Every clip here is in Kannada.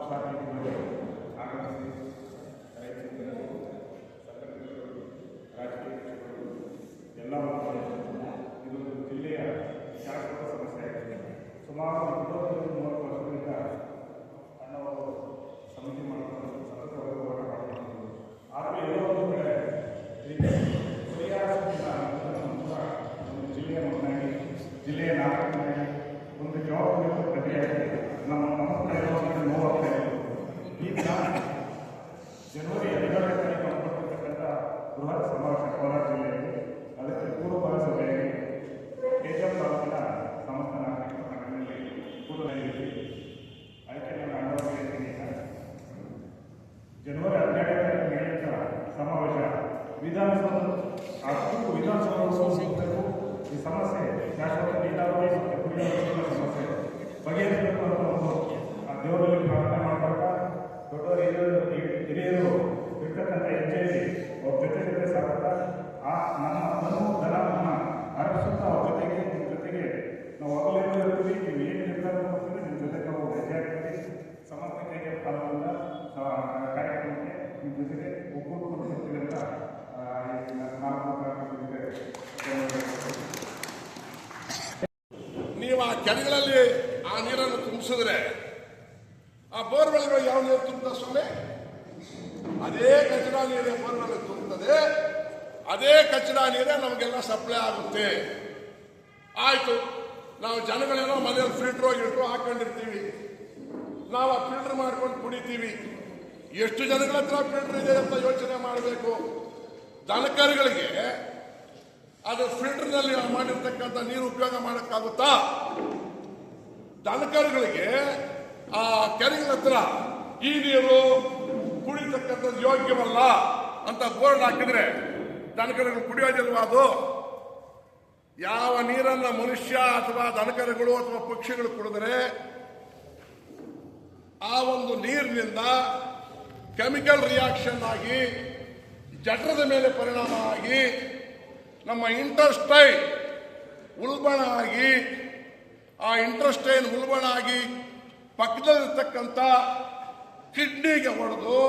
ಸಾರ್ವಜನಿಕರು ಆಗಮಿಸಿ ರೈತ ಮುಖಂಡರು, ಸಂಘಟನೆಗಳು, ರಾಜಕೀಯ ಪಕ್ಷಗಳು ಎಲ್ಲವೂ ಇದು ಜಿಲ್ಲೆಯ ಶಾಶ್ವತ ಸಮಸ್ಯೆ ಆಗಿದೆ. ಸುಮಾರು 20-30 ವರ್ಷಗಳಿಂದ ಅಣ್ಣವರು ಸಮಿತಿ ಮಾಡಿಕೊಂಡು ಸತತವಾಗಿ ಹೋರಾಟ ಮಾಡಿಕೊಂಡು ಆದರೆ ಎಲ್ಲೋ ಒಂದು ಕಡೆ ಜಿಲ್ಲೆಯ ಮಗನಾಗಿ ಜಿಲ್ಲೆಯ ನಾಯಕನಾಗಿ ಒಂದು ಜವಾಬ್ದಾರಿ ಪ್ರತಿಯಾಗಿ ನಮ್ಮ ಮಕ್ಕಳು ನೋವಾಗ್ತಾ ಇತ್ತು. ಈಗ ಜನವರಿ 12ನೇ ತಾರೀಕು ಹಮ್ಮಿಕೊಂಡಿರ್ತಕ್ಕಂಥ ಬೃಹತ್ ಸಮಾವೇಶ ಕೋಲಾರ ಜಿಲ್ಲೆಯಲ್ಲಿ ಅದಕ್ಕೆ ಪೂರ್ವಭಾವಿ ಸಭೆಯಾಗಿ ಕೆಜಿಎಫ್ ತಾಲೂಕಿನ ಸಮಸ್ತ ನಾಗರಿಕ ಸಂಘಟನೆಯಲ್ಲಿ ಪೂರ್ವದಲ್ಲಿ ಆಯ್ಕೆ ನಾನು ಹೇಳ್ತೀನಿ. ಜನವರಿ 12ನೇ ತಾರೀಕು ನಡೆಯುವಂಥ ಸಮಾವೇಶ ವಿಧಾನಸೌಧ ಸೋಲಿಸಬೇಕು. ಈ ಸಮಸ್ಯೆ ಶಾಶ್ವತ ನೀರಾವರಿ ಮತ್ತು ಕುಡಿಯುವ ನೀರಿನ ಸಮಸ್ಯೆ ಬಗೆಹರಿಸಬೇಕು ಅಂತ ಒಂದು ದೇವರಲ್ಲಿ ಪ್ರಾರ್ಥನೆ ಮಾಡ್ತಾ ದೊಡ್ಡವರು ಹಿರಿಯರು ಇರ್ತಕ್ಕಂಥ ಹೆಜ್ಜೆಯಲ್ಲಿ ಅವ್ರ ಜೊತೆ ಸಾಗುತ್ತಾ ನಮ್ಮ ಧನವನ್ನು ಅರಸುತ್ತಾ ಅವ್ರ ಜೊತೆಗೆ ನಾವು ಅಗಲೇನೂ ಇರ್ತೀವಿ. ನೀವು ಏನು ನಿರ್ಧಾರ ಮಾಡ್ತೀವಿ ನಿಮ್ಮ ಜೊತೆಗೆ ನಾವು ಹೆಜ್ಜೆ ಆಗ್ತೀವಿ. ಸಮಸ್ತ ಕೈಗೆ ಪಾಲ್ಗೊಂಡ ಕಾರ್ಯಕ್ರಮಕ್ಕೆ ನಿಮ್ಮ ಜೊತೆಗೆ ಒಗ್ಗೂಡಿಕೊಂಡು ಬರ್ತೀವಿ ಅಂತ ನೀವು ಆ ಕೆರೆಗಳಲ್ಲಿ ಆ ನೀರನ್ನು ತುಂಬಿಸಿದ್ರೆ ಆ ಬೋರ್ವೆಲ್ಗಳು ಯಾವ ನೀರು ತುಂಬುತ್ತಾ ಸ್ವಾಮಿ? ಅದೇ ಕಚರಾ ನೀರೇ ಬೋರ್ವೆಲ್ ತುಂಬುತ್ತದೆ. ಅದೇ ಕಚರಾ ನೀರೇ ನಮಗೆಲ್ಲ ಸಪ್ಲೈ ಆಗುತ್ತೆ. ಆಯ್ತು, ನಾವು ಜನಗಳೇನೋ ಮನೆಯಲ್ಲಿ ಫಿಲ್ಟ್ರು ಹಾಕೊಂಡಿರ್ತೀವಿ. ನಾವು ಆ ಫಿಲ್ಟರ್ ಮಾಡ್ಕೊಂಡು ಕುಡಿತೀವಿ. ಎಷ್ಟು ಜನಗಳ ಹತ್ರ ಫಿಲ್ಟರ್ ಇದೆ ಅಂತ ಯೋಚನೆ ಮಾಡಬೇಕು. ದನಕರುಗಳಿಗೆ ಅದು ಫಿಲ್ಟರ್ನಲ್ಲಿ ಮಾಡಿರ್ತಕ್ಕಂಥ ನೀರು ಉಪಯೋಗ ಮಾಡೋಕ್ಕಾಗುತ್ತಾ? ದನಕರುಗಳಿಗೆ ಆ ಕೆರೆಗಳ ಹತ್ರ ಈ ನೀರು ಕುಡಿತಕ್ಕಂಥದ್ದು ಯೋಗ್ಯವಲ್ಲ ಅಂತ ಬೋರ್ಡ್ ಹಾಕಿದ್ರೆ ದನಕರುಗಳು ಕುಡಿಯೋದಿಲ್ವಾ? ಅದು ಯಾವ ನೀರನ್ನ ಮನುಷ್ಯ ಅಥವಾ ದನಕರುಗಳು ಅಥವಾ ಪಕ್ಷಿಗಳು ಕುಡಿದ್ರೆ ಆ ಒಂದು ನೀರಿನಿಂದ ಕೆಮಿಕಲ್ ರಿಯಾಕ್ಷನ್ ಆಗಿ ಜಠರದ ಮೇಲೆ ಪರಿಣಾಮ ಆಗಿ ನಮ್ಮ ಇಂಟೆಸ್ಟೈನ್ ಉಲ್ಬಣ ಆಗಿ ಆ ಇಂಟೆಸ್ಟೈನ್ ಉಲ್ಬಣ ಆಗಿ ಪಕ್ಕದಲ್ಲಿರ್ತಕ್ಕಂಥ ಕಿಡ್ನಿಗೆ ಹೊಡೆದು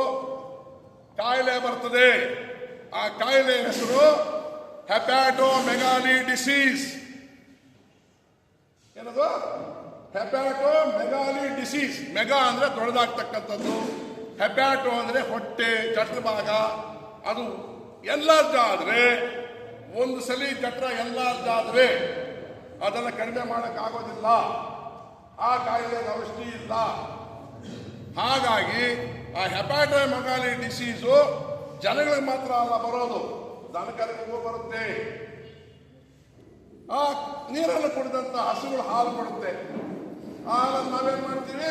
ಕಾಯಿಲೆ ಬರ್ತದೆ. ಆ ಕಾಯಿಲೆ ಹೆಸರು ಹೆಪಾಟೋಮೆಗಾಲಿ ಡಿಸೀಸ್. ಏನದು? ಹೆಪಾಟೋಮೆಗಾಲಿ ಡಿಸೀಸ್. ಮೆಗಾ ಅಂದ್ರೆ ದೊಡ್ಡದಾಗ್ತಕ್ಕಂಥದ್ದು, ಹೆಪಾಟೋ ಅಂದ್ರೆ ಹೊಟ್ಟೆ ಜಠರ ಭಾಗ. ಅದು ಎನ್ಲಾರ್ಜ್ ಆದ್ರೆ, ಒಂದು ಸಲ ಜಠರ ಎನ್ಲಾರ್ಜ್ ಆದ್ರೆ ಅದನ್ನು ಕಡಿಮೆ ಮಾಡೋಕ್ಕಾಗೋದಿಲ್ಲ. ಆ ಕಾಯಿಲೆಗೆ ಔಷಧಿ ಇಲ್ಲ. ಹಾಗಾಗಿ ಆ ಹೆಪಾಟೋಮೆಗಾಲಿ ಡಿಸೀಸು ಜನಗಳಿಗೆ ಮಾತ್ರ ಅಲ್ಲ ಬರೋದು, ದನಕರುಗಳಿಗೂ ಬರುತ್ತೆ. ಆ ನೀರನ್ನು ಕುಡಿದಂತ ಹಸುಗಳು ಹಾಲು ಕೊಡುತ್ತೆ. ಹಾಲನ್ನು ನಾವೇನ್ ಮಾಡ್ತೀವಿ?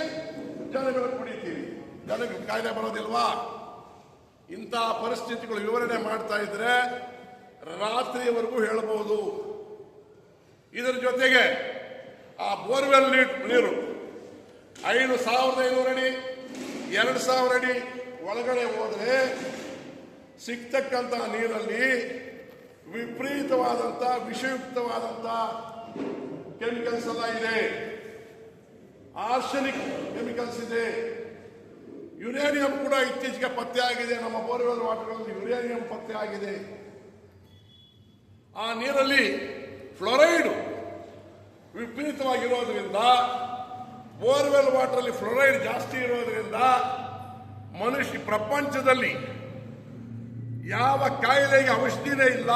ಜನಗಳು ಕುಡಿತೀವಿ. ಜನಗಳಿಗೆ ಕಾಯಿಲೆ ಬರೋದಿಲ್ವಾ? ಇಂಥ ಪರಿಸ್ಥಿತಿಗಳು ವಿವರಣೆ ಮಾಡ್ತಾ ಇದ್ರೆ ರಾತ್ರಿಯವರೆಗೂ ಹೇಳಬಹುದು. ಇದರ ಜೊತೆಗೆ ಆ ಬೋರ್ವೆಲ್ ನೀರು 5,500 ಅಡಿ 2,000 ಅಡಿ ಒಳಗಡೆ ಹೋದ್ರೆ ಸಿಗ್ತಕ್ಕಂಥ ನೀರಲ್ಲಿ ವಿಪರೀತವಾದಂಥ ವಿಷಯುಕ್ತವಾದಂಥ ಕೆಮಿಕಲ್ಸ್ ಎಲ್ಲ ಇದೆ. ಆರ್ಸೆನಿಕ್ ಕೆಮಿಕಲ್ಸ್ ಇದೆ. ಯುರೇನಿಯಂ ಕೂಡ ಇತ್ತೀಚೆಗೆ ಪತ್ತೆ ಆಗಿದೆ. ನಮ್ಮ ಬೋರ್ವೆಲ್ ವಾಟರ್ಗಳಲ್ಲಿ ಯುರೇನಿಯಂ ಪತ್ತೆ ಆಗಿದೆ. ಆ ನೀರಲ್ಲಿ ಫ್ಲೋರೈಡ್ ವಿಪರೀತವಾಗಿರೋದ್ರಿಂದ, ಬೋರ್ವೆಲ್ ವಾಟರಲ್ಲಿ ಫ್ಲೋರೈಡ್ ಜಾಸ್ತಿ ಇರೋದ್ರಿಂದ ಮನುಷ್ಯ ಪ್ರಪಂಚದಲ್ಲಿ ಯಾವ ಕಾಯಿಲೆಗೆ ಔಷಧಿನೇ ಇಲ್ಲ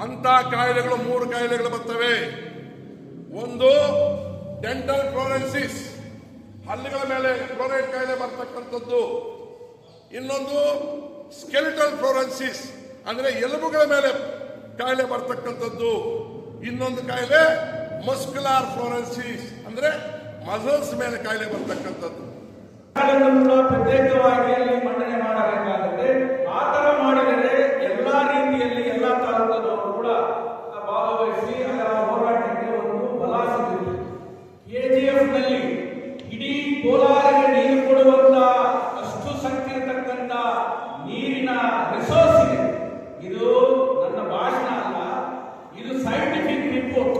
ಅಂತ ಕಾಯಿಲೆಗಳು 3 ಕಾಯಿಲೆಗಳು ಬರ್ತವೆ. ಒಂದು ಡೆಂಟಲ್ ಫ್ಲೋರೆನ್ಸಿಸ್, ಹಲ್ಲುಗಳ ಮೇಲೆ ಫ್ಲೋರೈಡ್ ಕಾಯಿಲೆ ಬರ್ತಕ್ಕಂಥದ್ದು. ಇನ್ನೊಂದು ಸ್ಕೆಲಿಟಲ್ ಫ್ಲೋರೆನ್ಸಿಸ್ ಅಂದ್ರೆ ಎಲುಬುಗಳ ಮೇಲೆ ಕಾಯಿಲೆ ಬರ್ತಕ್ಕಂಥದ್ದು. ಇನ್ನೊಂದು ಕಾಯಿಲೆ ಮಸ್ಕ್ಯುಲಾರ್ ಫ್ಲೋರೆನ್ಸಿಸ್ ಅಂದ್ರೆ ಮಸಲ್ಸ್ ಮೇಲೆ ಕಾಯಿಲೆ ಬರ್ತಕ್ಕಂಥದ್ದು. ಪ್ರತ್ಯೇಕವಾಗಿ ಅಲ್ಲಿ ಮಂಡನೆ ಮಾಡಬೇಕಾಗುತ್ತೆ. ಆ ತರ ಮಾಡಿದರೆ ಎಲ್ಲಾ ರೀತಿಯಲ್ಲಿ ಎಲ್ಲಾ ತಾಲೂಕದವರು ಕೂಡ ಭಾಗವಹಿಸಿ ಅದರ ಹೋರಾಟಕ್ಕೆ ಒಂದು ಬಲ ಸಿಗುತ್ತೆ. ಕೆಜಿಎಫ್ ನಲ್ಲಿ ಇಡೀ ಕೋಲಾರಿಗೆ ನೀರು ಕೊಡುವಂತ ಅಷ್ಟು ಶಕ್ತಿ ಇರತಕ್ಕಂತ ನೀರಿನ ರಿಸೋರ್ಸ್ ಇದೆ. ಇದು ನನ್ನ ಭಾಷಣ ಅಲ್ಲ, ಇದು ಸೈಂಟಿಫಿಕ್ ರಿಪೋರ್ಟ್.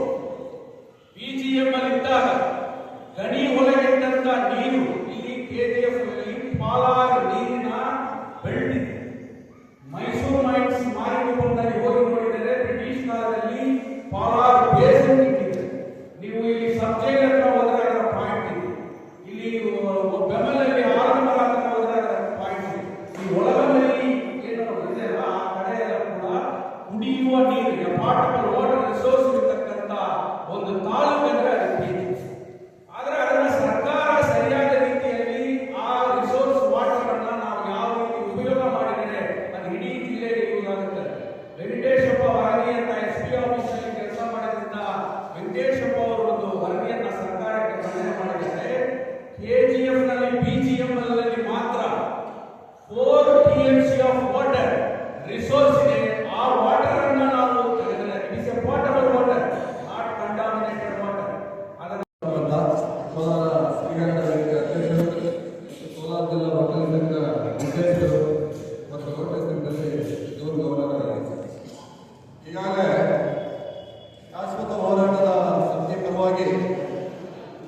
PGM ಅಲ್ಲಿ ಇದ್ದಾಗ ಗಣಿ ಒಳಗಿಟ್ಟಂತ ನೀರು ಇಲ್ಲಿ ವೆಂಕಟೇಶಪ್ಪ ಅವರು ಒಂದು ವರದಿಯನ್ನ ಸರ್ಕಾರಕ್ಕೆ ಮಂಡನೆ ಮಾಡಿದ್ದಾರೆ. KGF ನಲ್ಲಿ BGM ನಲ್ಲಿ ಮಾತ್ರ 4 TMC ಆಫ್ ವಾಟರ್ ರಿಸೋರ್ಸ್ ಇದೆ. ಆ ವಾಟರ್ ಅನ್ನ ನಾವು it's A portable water, not contaminated water. Kolar ಶ್ರೀಗಂಧ ವೇದಿಕೆ ಅಧ್ಯಕ್ಷರು, ಕೋಲಾರ ಜಿಲ್ಲಾ ಹೋಟೆಲ್ ಸಂಘ ನಿರ್ದೇಶಕರು ಮತ್ತು ಹೋಟೆಲ್ ಸಂಘದಲ್ಲಿ ಜೋರು ಗೌರವರಾಗಿದ್ದಾರೆ. ಈಗಾಗಲೇ ಶಾಶ್ವತ ಹೋರಾಟದ ಸಮಿತಿ ಪರವಾಗಿ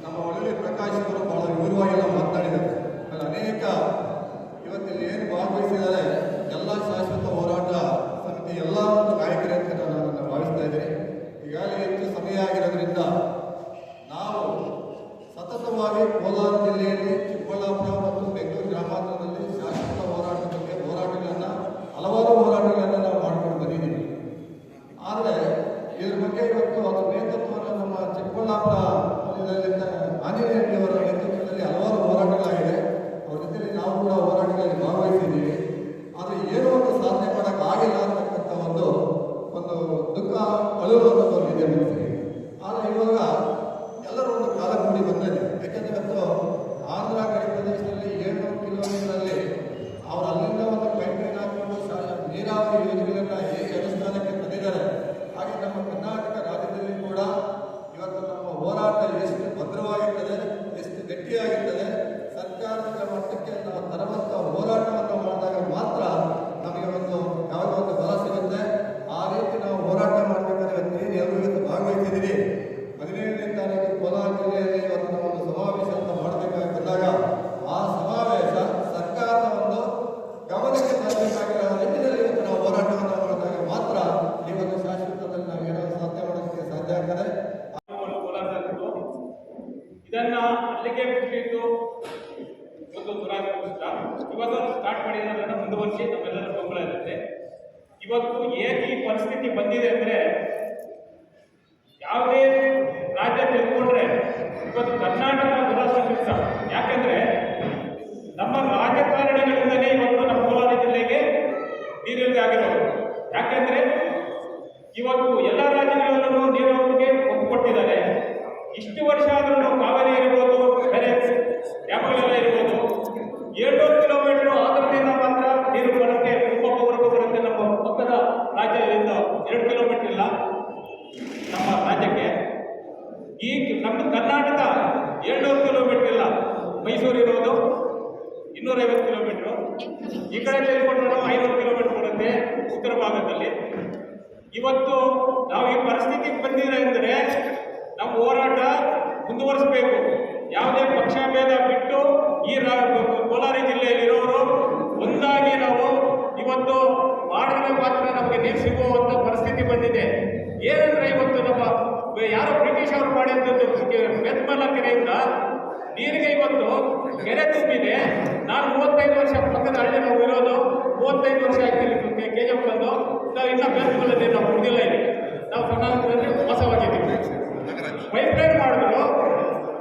ನಮ್ಮ ಒಳ್ಳೆ ಪ್ರಕಾಶ್ ಅವರು ಬಹಳ ವಿವರವಾಗಿ ಮಾತನಾಡಿದ್ದಾರೆ. ಅನೇಕ ಇವತ್ತಿಲ್ಲಿ ಏನು ಭಾಗವಹಿಸಿದ್ದಾರೆ ಎಲ್ಲ ಶಾಶ್ವತ ಹೋರಾಟ ಸಮಿತಿ ಎಲ್ಲ ನಾಯಕರೇ ಅಂತ ನಾನು ಅದನ್ನು ಭಾವಿಸ್ತಾ ಇದ್ದೀನಿ. ಈಗಾಗಲೇ ಹೆಚ್ಚು ಸಮಯ ಆಗಿರೋದ್ರಿಂದ ನಾವು ಸತತವಾಗಿ ಕೋಲಾರ ಜಿಲ್ಲೆಯಲ್ಲಿ ಚಿಕ್ಕಬಳ್ಳಾಪುರ ಮತ್ತು ಬೆಂಗಳೂರು ಗ್ರಾಮಾಂತರದಲ್ಲಿ ಶಾಶ್ವತ ಹೋರಾಟದ ಬಗ್ಗೆ ಹಲವಾರು ಹೋರಾಟಗಳನ್ನು ನಾವು ಮಾಡ್ಕೊಂಡು ಬಂದಿದ್ದೀವಿ. ಆದರೆ ಇದ್ರ ಬಗ್ಗೆ ಇವತ್ತು ಅದರ ನೇತೃತ್ವವನ್ನು ನಮ್ಮ ಚಿಕ್ಕಬಳ್ಳಾಪುರ ಆಂಜನೇಯ ಅವರ ನೇತೃತ್ವದಲ್ಲಿ ಹಲವಾರು ಹೋರಾಟಗಳಾಗಿದೆ. ಅವ್ರ ಜೊತೆಯಲ್ಲಿ ನಾವು ಕೂಡ ಹೋರಾಟಗಳಲ್ಲಿ ಭಾಗವಹಿಸಿದ್ದೀವಿ. ಆದರೆ ಏನೋ ಒಂದು ಸಾಧನೆ ಮಾಡೋಕ್ಕಾಗಿಲ್ಲ ಅಂತಕ್ಕಂಥ ಒಂದು ದುಃಖ ಅಳುವುದು ಇದೆ ಮನಸ್ಸಿಗೆ. ಆದರೆ ಇವಾಗ ಎಲ್ಲರೂ ಒಂದು ಕಾಲ ಕೂಡಿ ಬಂದಿದೆ. ಯಾಕೆಂದರೆ ಇವತ್ತು ಆಂಧ್ರ ಗಡಿ ಪ್ರದೇಶದಲ್ಲಿ 700 ಕಿಲೋಮೀಟರಲ್ಲಿ ಅವರು ಅಲ್ಲಿಂದ ಒಂದು ಪೈಪ್ಲೈನ್ ಹಾಕಿಕೊಂಡು ನೀರಾವರಿ ಯೋಜನೆಗಳನ್ನ ಹೇಗೆ ಅನುಷ್ಠಾನಕ್ಕೆ ತಂದಿದ್ದಾರೆ, ಹಾಗೆ ನಮ್ಮ ಕರ್ನಾಟಕ ರಾಜ್ಯದಲ್ಲಿ ಕೂಡ ಇವತ್ತು ನಮ್ಮ ಹೋರಾಟ ಎಷ್ಟು ಭದ್ರವಾಗಿರ್ತದೆ, ಎಷ್ಟು ಗಟ್ಟಿಯಾಗಿರ್ತದೆ, ಸರ್ಕಾರದ ಮಟ್ಟಕ್ಕೆ ನಾವು ತರುವಂಥ ಹೋರಾಟವನ್ನು ಮಾಡಿದಾಗ ಮಾತ್ರ ನಮಗೆ ಯಾವುದೋ ಒಂದು ಬಲ ಸಿಗುತ್ತೆ. ಆ ರೀತಿ ನಾವು ಹೋರಾಟ ಮಾಡಬೇಕಾದ್ರೆ ಎಲ್ಲರೂ ಇವತ್ತು ಭಾಗವಹಿಸಿದ್ದೀವಿ. 17ನೇ ತಾರೀಕು ಕೋಲಾರ ಜಿಲ್ಲೆಯಲ್ಲಿ ಇವತ್ತು ನಾವು ಒಂದು ಸಮಾವೇಶ ಅಂತ ಮಾಡಬೇಕಾದಾಗ ಆ ಸಮಾವೇಶ ಸರ್ಕಾರದ ಒಂದು ಗಮನಕ್ಕೆ ತರಬೇಕಾಗಿರೋ ನಿಟ್ಟಿನಲ್ಲಿ ಇವತ್ತು ನಾವು ಹೋರಾಟವನ್ನು ಮಾಡಿದಾಗ ಮಾತ್ರ ಈ ಒಂದು ಶಾಶ್ವತದಲ್ಲಿ ನಾವು ಏನೋ ಸಾಧ್ಯ ಮಾಡೋದಕ್ಕೆ ಸಾಧ್ಯ ಆಗ್ತದೆ. ಇದನ್ನ ಅಲ್ಲಿಗೆ ಬಿಟ್ಟಿದ್ದು ಒಂದು ದುರಾದೃಷ್ಟ. ಇವತ್ತು ಸ್ಟಾರ್ಟ್ ಮಾಡಿರೋದನ್ನ ಮುಂದುವರಿಸಿ ನಮ್ಮೆಲ್ಲರ ಬೆಂಬಲ ಇರುತ್ತೆ. ಇವತ್ತು ಏಕೆ ಈ ಪರಿಸ್ಥಿತಿ ಬಂದಿದೆ ಅಂದ್ರೆ, ಯಾವುದೇ ರಾಜ್ಯ ತೆಗೆದುಕೊಂಡ್ರೆ ಇವತ್ತು ಕರ್ನಾಟಕ ದುರಾದೃಷ್ಟ. ಯಾಕೆಂದ್ರೆ ನಮ್ಮ ರಾಜಕಾರಣಿಗಳಿಂದಲೇ ಇವತ್ತು ನಮ್ಮ ಕೋಲಾರ ಜಿಲ್ಲೆಗೆ ನೀರಿಲ್ಲದೆ ಆಗಿರೋದು. ಯಾಕೆಂದ್ರೆ ಇವತ್ತು ಎಲ್ಲ ರಾಜ್ಯಗಳಲ್ಲೂ ನೀರಾವರಿಗೆ ಒತ್ತು ಕೊಟ್ಟಿದ್ದಾರೆ. ಇಷ್ಟು ವರ್ಷ ಆದ್ರೂ ಕಾವೇರಿ ಇರ್ಬೋದು, ಬೇರೆ ಡ್ಯಾಮ್ಗಳೆಲ್ಲ ಇರ್ಬೋದು, 700 ಕಿಲೋಮೀಟರ್ ಆಧಾರದಿಂದ ಮಾತ್ರ ನೀರು ಬರುತ್ತೆ, ಉಪವರೆಗೂ ಬರುತ್ತೆ. ನಮ್ಮ ಪಕ್ಕದ ರಾಜ್ಯದಿಂದ 2 ಕಿಲೋಮೀಟರ್ ಇಲ್ಲ ನಮ್ಮ ರಾಜ್ಯಕ್ಕೆ. ಈ ನಮ್ಮ ಕರ್ನಾಟಕ 700 ಕಿಲೋಮೀಟರ್ ಇಲ್ಲ. ಮೈಸೂರು ಇರೋದು 250 ಕಿಲೋಮೀಟರ್. ಈ ಕಡೆ ತೆಗೆದುಕೊಂಡ್ರೆ 500 ಕಿಲೋಮೀಟರ್ ಬರುತ್ತೆ ಉತ್ತರ ಭಾಗದಲ್ಲಿ. ಇವತ್ತು ನಾವು ಈ ಪರಿಸ್ಥಿತಿಗೆ ಬಂದಿದೆ ಅಂದರೆ ನಮ್ಮ ಹೋರಾಟ ಮುಂದುವರಿಸಬೇಕು. ಯಾವುದೇ ಪಕ್ಷ ಭೇದ ಬಿಟ್ಟು ಈ ಕೋಲಾರ ಜಿಲ್ಲೆಯಲ್ಲಿರೋರು ಒಂದಾಗಿ ನಾವು ಇವತ್ತು ಮಾಡಿದ್ರೆ ಮಾತ್ರ ನಮಗೆ ನೀರು ಸಿಗುವಂಥ ಪರಿಸ್ಥಿತಿ ಬಂದಿದೆ. ಏನಂದ್ರೆ ಇವತ್ತು ನಮ್ಮ ಯಾರೋ ಬ್ರಿಟಿಷ್ ಅವರು ಮಾಡಿದ್ದು ಬೆತ್ಮಲ ಕೆರೆಯಿಂದ ನೀರಿಗೆ ಇವತ್ತು ಕೆರೆ ತುಂಬಿದೆ. ನಾನು 35 ವರ್ಷ ಪಕ್ಕದ ಹಳ್ಳಿ ನಾವು ಇರೋದು, 35 ವರ್ಷ ಆಯ್ತು KGF ಬಂದು. ನಾವು ಇನ್ನೂ ಬೆತ್ಮಲಲ್ಲಿ ನಾವು ಕುಡಿದಿಲ್ಲ. ಇಲ್ಲಿ ನಾವು ಕರ್ನಾಟಕದಲ್ಲಿ ಮೋಸವಾಗಿದ್ದೀವಿ. ಪೈಪ್ಲೈನ್ ಮಾಡಿದ್ರು.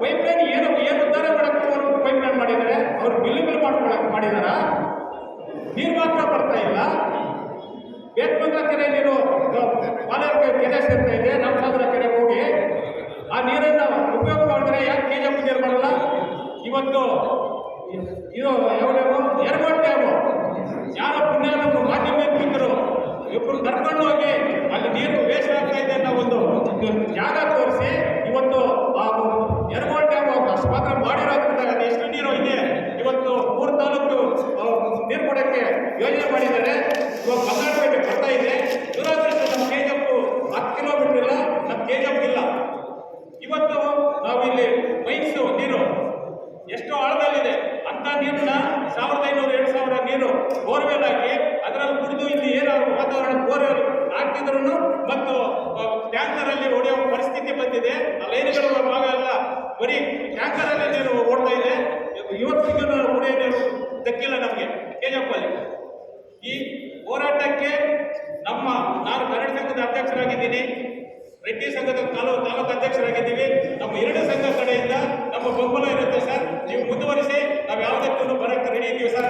ಪೈಪ್ಲೈನ್ ಏನು ಉದ್ಧಾರ ಮಾಡಕ್ಕೆ ಅವರು ಪೈಪ್ಲೈನ್ ಮಾಡಿದ್ದಾರೆ. ಅವರು ಬಿಲ್ಗಳು ಮಾಡ್ಕೊಳಕ್ಕೆ ಮಾಡಿದಾರ. ನೀರು ಮಾತ್ರ ಬರ್ತಾ ಇಲ್ಲ. ಬೇತ್ಮಂಗ್ಲ ಕೆರೆ ನೀರು ಪಾಲೇರ ಕೆರೆ ಸೇರ್ತಾ ಇದೆ. ರಾಮಸಾಗರ ಕೆರೆ ಹೋಗಿ ಆ ನೀರನ್ನು ಉಪಯೋಗ ಮಾಡಿದ್ರೆ ಯಾಕೆ KGF ನೀರು ಮಾಡಲ್ಲ? ಇವತ್ತು ಇದು ಯಾವ್ಯಾವ ಯರಗೋಡ್ ಡ್ಯಾಮು ಯಾರೋ ಪುಣ್ಯಾತ್ಮರು ಮಾಧ್ಯಮ ಮಿತ್ರರು ಇಬ್ಬರು ಕರ್ಕೊಂಡು ಹೋಗಿ ಅಲ್ಲಿ ನೀರು ವೇಸ್ಟ್ ಆಗ್ತಾ ಇದೆ ಅನ್ನೋ ಒಂದು ಜಾಗ ತೋರಿಸಿ ಇವತ್ತು ಆ ಯರಗೋಡ್ ಡ್ಯಾಮ್ ಅಷ್ಟು ಮಾತ್ರ ಮಾಡಿರೋದ್ರಿಂದ ಎಷ್ಟು ನೀರು ಇದೆ. ಇವತ್ತು 3 ತಾಲೂಕು ನೀರು ಕೊಡೋಕ್ಕೆ ಯೋಜನೆ ಮಾಡಿದ್ದಾರೆ. ಇವಾಗ ಕರ್ನಾಟಕಕ್ಕೆ ಬರ್ತಾ ಇದೆ. ದುರಾದೃಷ್ಟ ನಮ್ಮ KGF 10 ಕಿಲೋಮೀಟರ್ ಇಲ್ಲ, ನಮ್ಮ KGF ಇಲ್ಲ. ಇವತ್ತು ನಾವು ಇಲ್ಲಿ ಮೈನ್ಸು ನೀರು ಎಷ್ಟು ಆಳದಲ್ಲಿದೆ ಅಂತ ನೀರನ್ನ 1500-2000 ನೀರು ಬೋರ್ವೆಲ್ ಹಾಕಿ ಅದರಲ್ಲಿ ಕುಡಿದು ಇಲ್ಲಿ ಏನಾದ್ರು ವಾತಾವರಣ ಬೋರ್ವೆಲ್ ಹಾಕಿದ್ರು ಮತ್ತು ಟ್ಯಾಂಕರ್ ಅಲ್ಲಿ ಹೊಡೆಯೋ ಪರಿಸ್ಥಿತಿ ಬಂದಿದೆ. ಆ ಲೈನ್ಗಳ ಭಾಗ ಎಲ್ಲ ಬರೀ ಟ್ಯಾಂಕರ್ ಅಲ್ಲಿ ನೀರು ಓಡ್ತಾ ಇದೆ. ಇವತ್ತಿಗೂ ಕುಡಿಯೋ ನೀರು ದಕ್ಕಿಲ್ಲ ನಮಗೆ KGF ಅಲ್ಲಿ. ಈ ಹೋರಾಟಕ್ಕೆ ನಾನು ಕನ್ನಡ ಸಂಘದ ಅಧ್ಯಕ್ಷರಾಗಿದ್ದೀನಿ, ರೆಡ್ಡಿ ಸಂಘದ ತಾಲೂಕು ಅಧ್ಯಕ್ಷರಾಗಿದ್ದೀವಿ. ನಮ್ಮ 2 ಸಂಘ ಕಡೆಯಿಂದ ನಮ್ಮ ಬೆಂಬಲ ಇರುತ್ತೆ ಸರ್. ನೀವು ಮುಂದುವರಿಸಿ, ನಾವು ಯಾವುದಕ್ಕೂ ಬರೋಕ್ಕೆ ರೆಡಿ ಇದ್ದೀವಿ ಸರ್.